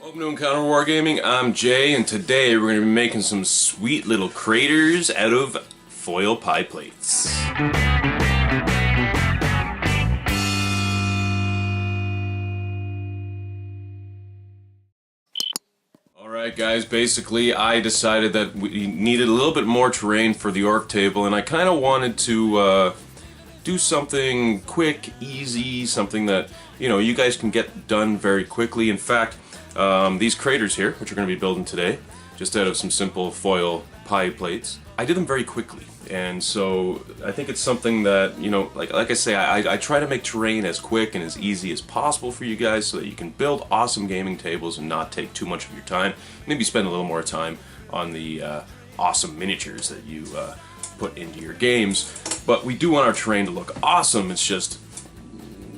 Welcome to Encounter Wargaming. I'm Jay, and today we're going to be making some sweet little craters out of foil pie plates. Alright guys, basically I decided that we needed a little bit more terrain for the orc table, and I kind of wanted to do something quick, easy, something that, you know, you guys can get done very quickly. In fact, these craters here, which we're going to be building today, just out of some simple foil pie plates, I did them very quickly. And so I think it's something that, you know, like I say, I try to make terrain as quick and as easy as possible for you guys so that you can build awesome gaming tables and not take too much of your time. Maybe spend a little more time on the awesome miniatures that you put into your games. But we do want our terrain to look awesome. It's just,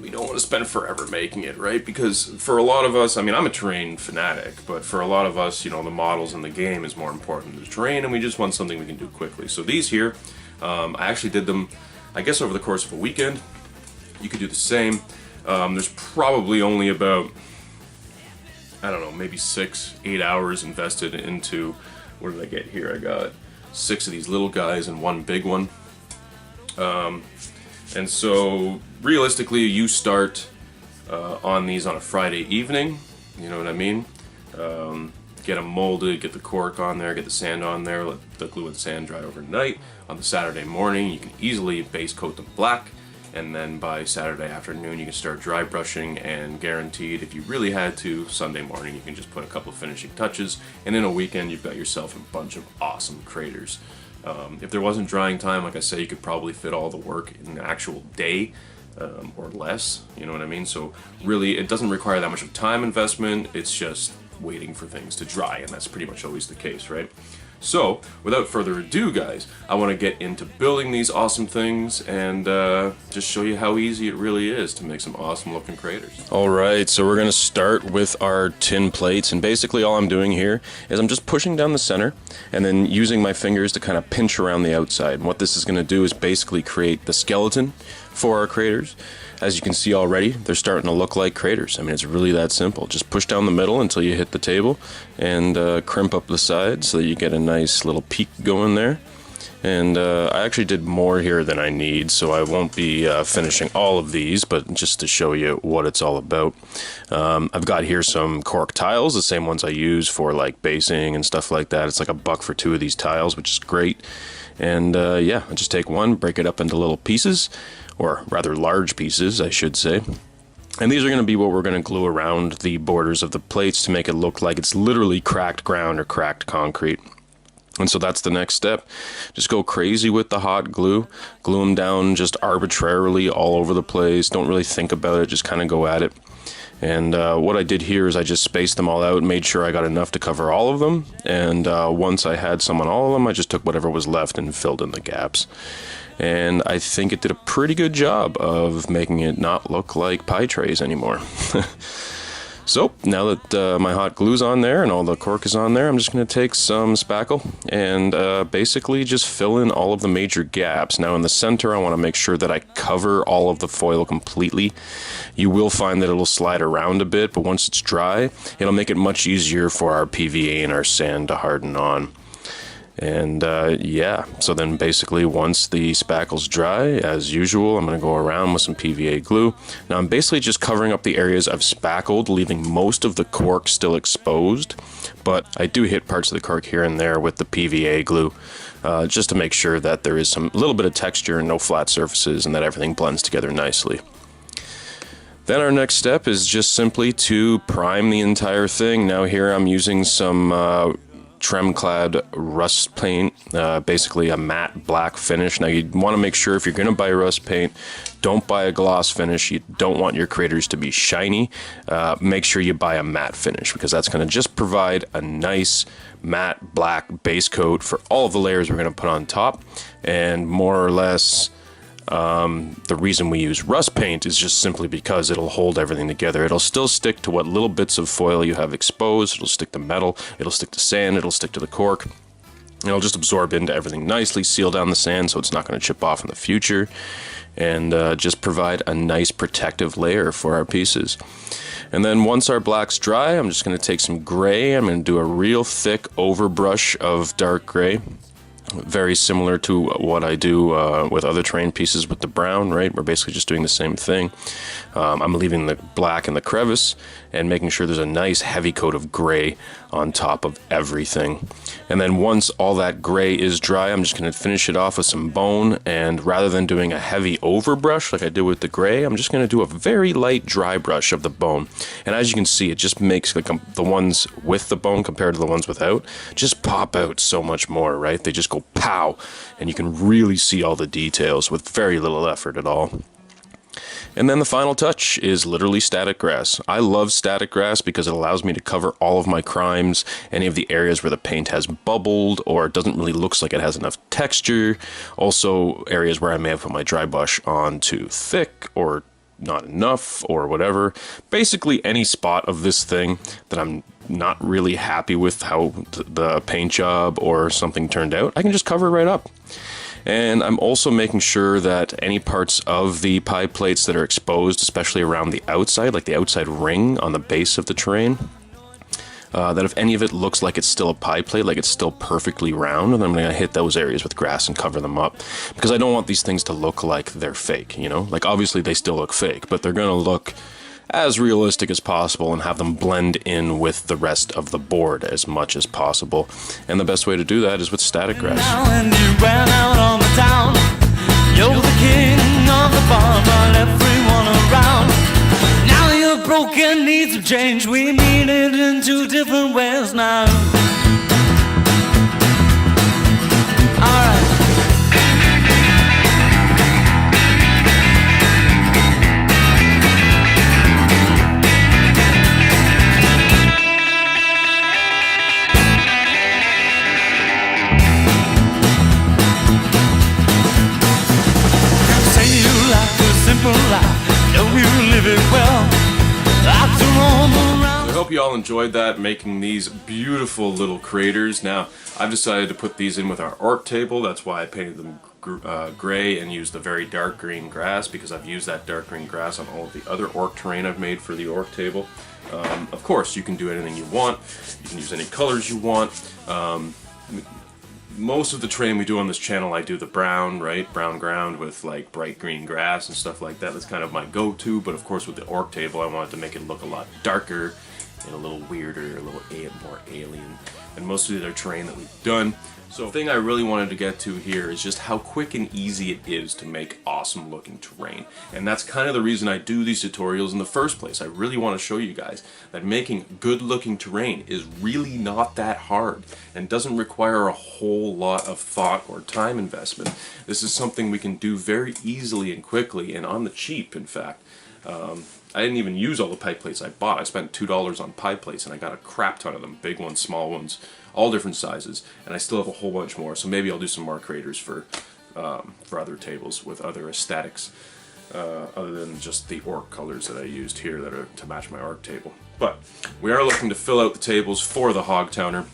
we don't want to spend forever making it, right? Because for a lot of us, I mean, I'm a terrain fanatic, but for a lot of us, you know, the models in the game is more important than the terrain, and we just want something we can do quickly. So these here, I actually did them, I guess, over the course of a weekend. You could do the same. There's probably only about, I don't know, maybe 6-8 hours invested into, what did I get here? I got 6 of these little guys and 1 big one. And so, realistically, you start on these on a Friday evening, you know what I mean? Get them molded, get the cork on there, get the sand on there, let the glue and sand dry overnight. On the Saturday morning, you can easily base coat them black, and then by Saturday afternoon, you can start dry brushing, and guaranteed, if you really had to, Sunday morning, you can just put a couple of finishing touches, and in a weekend, you've got yourself a bunch of awesome craters. If there wasn't drying time, like I say, you could probably fit all the work in an actual day or less, you know what I mean? So really, it doesn't require that much of time investment, it's just waiting for things to dry, and that's pretty much always the case, right? So, without further ado, guys, I want to get into building these awesome things and just show you how easy it really is to make some awesome looking craters. Alright, so we're going to start with our tin plates, and basically all I'm doing here is I'm just pushing down the center and then using my fingers to kind of pinch around the outside. And what this is going to do is basically create the skeleton for our craters. As you can see already, they're starting to look like craters. I mean, it's really that simple. Just push down the middle until you hit the table and crimp up the sides so that you get a nice little peak going there. And I actually did more here than I need, so I won't be finishing all of these, but just to show you what it's all about. I've got here some cork tiles, the same ones I use for like basing and stuff like that. It's like $1 for 2 of these tiles, which is great. And yeah, I just take one, break it up into little pieces, or rather large pieces, I should say. And these are going to be what we're going to glue around the borders of the plates to make it look like it's literally cracked ground or cracked concrete. And so that's the next step. Just go crazy with the hot glue. Glue them down just arbitrarily all over the place. Don't really think about it, just kind of go at it. And what I did here is I just spaced them all out, made sure I got enough to cover all of them. And once I had some on all of them, I just took whatever was left and filled in the gaps. And I think it did a pretty good job of making it not look like pie trays anymore. So, now that my hot glue's on there and all the cork is on there, I'm just going to take some spackle and basically just fill in all of the major gaps. Now in the center, I want to make sure that I cover all of the foil completely. You will find that it'll slide around a bit, but once it's dry, it'll make it much easier for our PVA and our sand to harden on. And yeah, so then basically once the spackle's dry, as usual, I'm going to go around with some PVA glue. Now I'm basically just covering up the areas I've spackled, leaving most of the cork still exposed, but I do hit parts of the cork here and there with the PVA glue, just to make sure that there is some little bit of texture and no flat surfaces and that everything blends together nicely. Then our next step is just simply to prime the entire thing. Now here I'm using some Trem-clad rust paint, basically a matte black finish. Now you want to make sure if you're going to buy rust paint, don't buy a gloss finish. You don't want your craters to be shiny. Make sure you buy a matte finish, because that's going to just provide a nice matte black base coat for all of the layers we're going to put on top. And more or less, the reason we use rust paint is just simply because it'll hold everything together. It'll still stick to what little bits of foil you have exposed. It'll stick to metal, it'll stick to sand, it'll stick to the cork. It'll just absorb into everything nicely, seal down the sand so it's not going to chip off in the future. and just provide a nice protective layer for our pieces. And then once our black's dry, I'm just going to take some gray. I'm going to do a real thick overbrush of dark gray. Very similar to what I do with other terrain pieces with the brown, right? We're basically just doing the same thing. I'm leaving the black in the crevice and making sure there's a nice heavy coat of gray on top of everything. And then once all that gray is dry, I'm just going to finish it off with some bone, and rather than doing a heavy overbrush like I did with the gray, I'm just going to do a very light dry brush of the bone. And as you can see, it just makes like the ones with the bone compared to the ones without just pop out so much more, right? They just go pow, and you can really see all the details with very little effort at all. And then the final touch is literally static grass. I love static grass because it allows me to cover all of my crimes, any of the areas where the paint has bubbled or it doesn't really look like it has enough texture. Also areas where I may have put my dry brush on too thick or not enough or whatever. Basically any spot of this thing that I'm not really happy with how the paint job or something turned out, I can just cover right up. And I'm also making sure that any parts of the pie plates that are exposed, especially around the outside, like the outside ring on the base of the terrain, that if any of it looks like it's still a pie plate, like it's still perfectly round, and I'm going to hit those areas with grass and cover them up. Because I don't want these things to look like they're fake, you know? Like obviously they still look fake, but they're going to look as realistic as possible and have them blend in with the rest of the board as much as possible. And the best way to do that is with static grass. And you ran out on the town. You're the king of the farm, while everyone around. Now you're broken, need some change. We mean it in two different ways now. Alright. I hope you all enjoyed that, making these beautiful little craters. Now, I've decided to put these in with our orc table. That's why I painted them gray and used the very dark green grass, because I've used that dark green grass on all of the other orc terrain I've made for the orc table. Of course, you can do anything you want. You can use any colors you want. Most of the terrain we do on this channel, I do the brown, right? Brown ground with like bright green grass and stuff like that. That's kind of my go-to, but of course with the orc table I wanted to make it look a lot darker and a little weirder, a little more alien than most of the other terrain that we've done. So the thing I really wanted to get to here is just how quick and easy it is to make awesome looking terrain. And that's kind of the reason I do these tutorials in the first place. I really want to show you guys that making good looking terrain is really not that hard and doesn't require a whole lot of thought or time investment. This is something we can do very easily and quickly and on the cheap, in fact. I didn't even use all the pie plates I bought. I spent $2 on pie plates and I got a crap ton of them. Big ones, small ones, all different sizes. And I still have a whole bunch more. So maybe I'll do some more craters for other tables with other aesthetics. Other than just the orc colors that I used here that are to match my orc table. But we are looking to fill out the tables for the Hogtowner.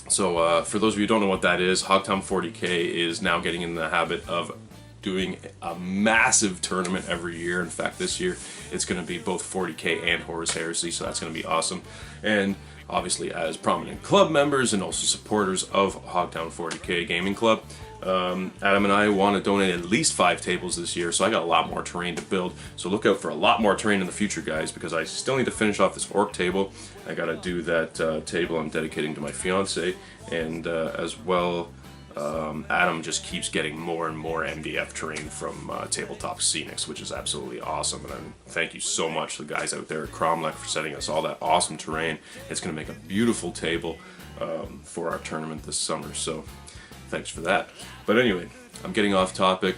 So for those of you who don't know what that is, Hogtown 40K is now getting in the habit of doing a massive tournament every year. In fact, this year it's going to be both 40K and Horus Heresy, so that's going to be awesome. And obviously as prominent club members and also supporters of Hogtown 40K Gaming Club, Adam and I want to donate at least 5 tables this year, so I got a lot more terrain to build. So look out for a lot more terrain in the future, guys, because I still need to finish off this orc table. I got to do that table I'm dedicating to my fiance, and as well, Adam just keeps getting more and more MDF terrain from Tabletop Scenics, which is absolutely awesome. And thank you so much to the guys out there at Cromlech for sending us all that awesome terrain. It's going to make a beautiful table for our tournament this summer, so thanks for that. But anyway, I'm getting off topic.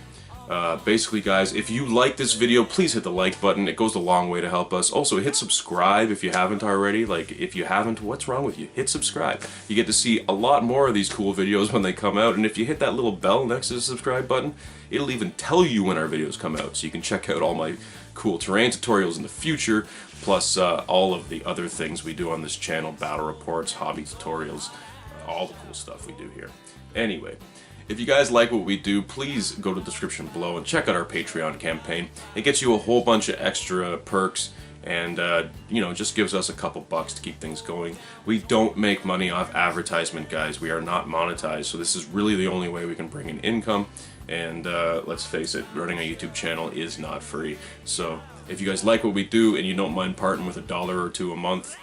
Basically, guys, if you like this video, please hit the like button. It goes a long way to help us. Also, hit subscribe if you haven't already. Like, if you haven't, what's wrong with you? Hit subscribe. You get to see a lot more of these cool videos when they come out. And if you hit that little bell next to the subscribe button, it'll even tell you when our videos come out. So you can check out all my cool terrain tutorials in the future, plus all of the other things we do on this channel, battle reports, hobby tutorials, all the cool stuff we do here. Anyway, If you guys like what we do, please go to the description below and check out our Patreon campaign. It gets you a whole bunch of extra perks and, you know, just gives us a couple bucks to keep things going. We don't make money off advertisement, guys. We are not monetized, so this is really the only way we can bring in income. And let's face it, running a YouTube channel is not free. So if you guys like what we do and you don't mind parting with $1 or $2 a month,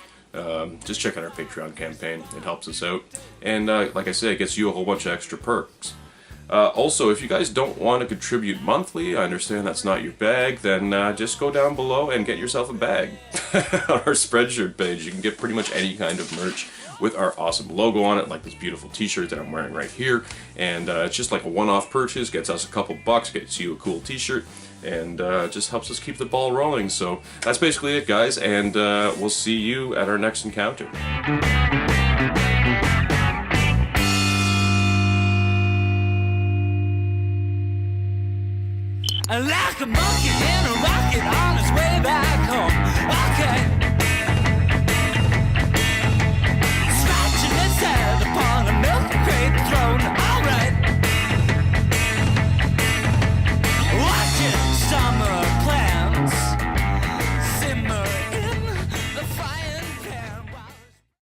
just check out our Patreon campaign. It helps us out. And like I said, it gets you a whole bunch of extra perks. Also, if you guys don't want to contribute monthly, I understand that's not your bag, then just go down below and get yourself a bag. On our Spreadshirt page, you can get pretty much any kind of merch with our awesome logo on it, like this beautiful t-shirt that I'm wearing right here. And it's just like a one-off purchase, gets us a couple bucks, gets you a cool t-shirt, and just helps us keep the ball rolling. So that's basically it, guys, and we'll see you at our next encounter. Like a monkey in a rocket on his way back home. Okay.